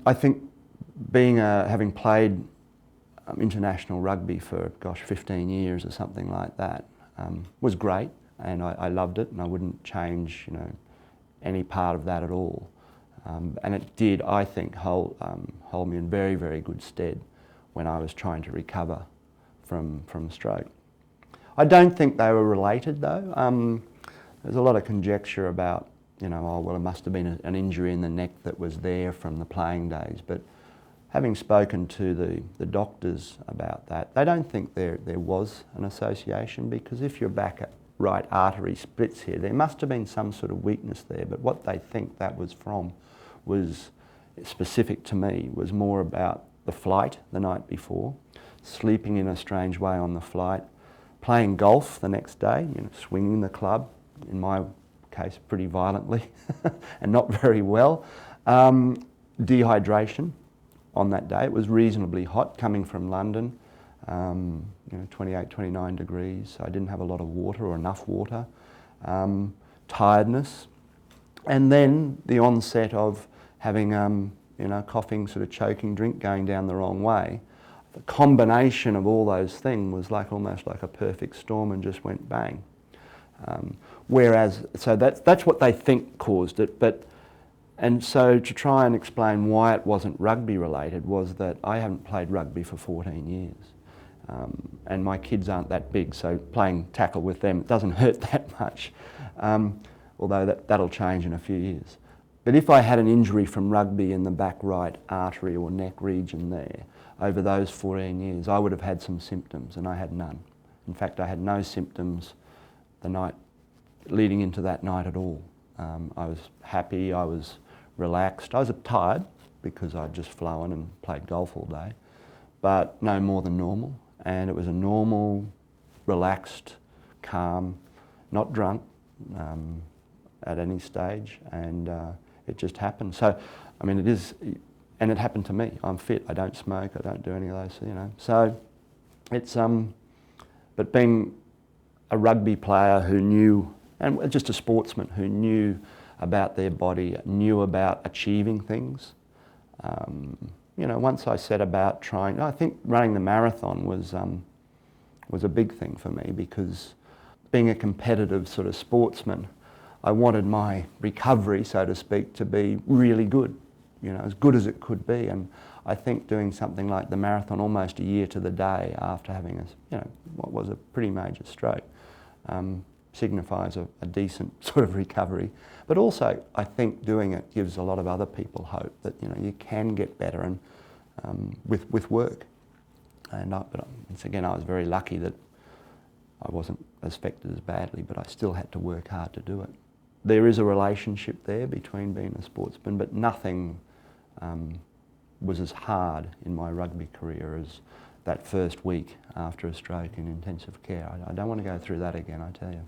I think having played international rugby for, gosh, 15 years or something like that, was great, and I loved it, and I wouldn't change, any part of that at all. And it did, I think, hold me in very, very good stead when I was trying to recover from stroke. I don't think they were related though. There's a lot of conjecture about, oh well, it must have been an injury in the neck that was there from the playing days. But having spoken to the doctors about that, they don't think there was an association, because if your back right artery splits here, there must have been some sort of weakness there. But what they think that was from was specific to me, was more about the flight the night before, sleeping in a strange way on the flight, playing golf the next day, swinging the club, in my case pretty violently and not very well. Dehydration on that day. It was reasonably hot coming from London, 28, 29 degrees. So I didn't have a lot of water or enough water. Tiredness. And then the onset of having, coughing, sort of choking, drink going down the wrong way. The combination of all those things was almost like a perfect storm, and just went bang. So that's what they think caused it. And so to try and explain why it wasn't rugby related was that I haven't played rugby for 14 years. And my kids aren't that big, so playing tackle with them, it doesn't hurt that much. Although that'll change in a few years. But if I had an injury from rugby in the back right artery or neck region there, over those 14 years, I would have had some symptoms, and I had none. In fact, I had no symptoms the night leading into that night at all. I was happy, I was relaxed. I was tired because I'd just flown and played golf all day, but no more than normal. And it was a normal, relaxed, calm, not drunk at any stage, and it just happened. So, I mean, and it happened to me. I'm fit, I don't smoke, I don't do any of those, So it's, but being a rugby player who knew, and just a sportsman who knew about their body, knew about achieving things. Once I set about trying, I think running the marathon was a big thing for me, because being a competitive sort of sportsman, I wanted my recovery, so to speak, to be really good, as good as it could be. And I think doing something like the marathon almost a year to the day after having what was a pretty major stroke, signifies a decent sort of recovery. But also, I think doing it gives a lot of other people hope that you can get better, and with work. But once again, I was very lucky that I wasn't affected as badly, but I still had to work hard to do it. There is a relationship there between being a sportsman, but nothing was as hard in my rugby career as that first week after a stroke in intensive care. I don't want to go through that again, I tell you.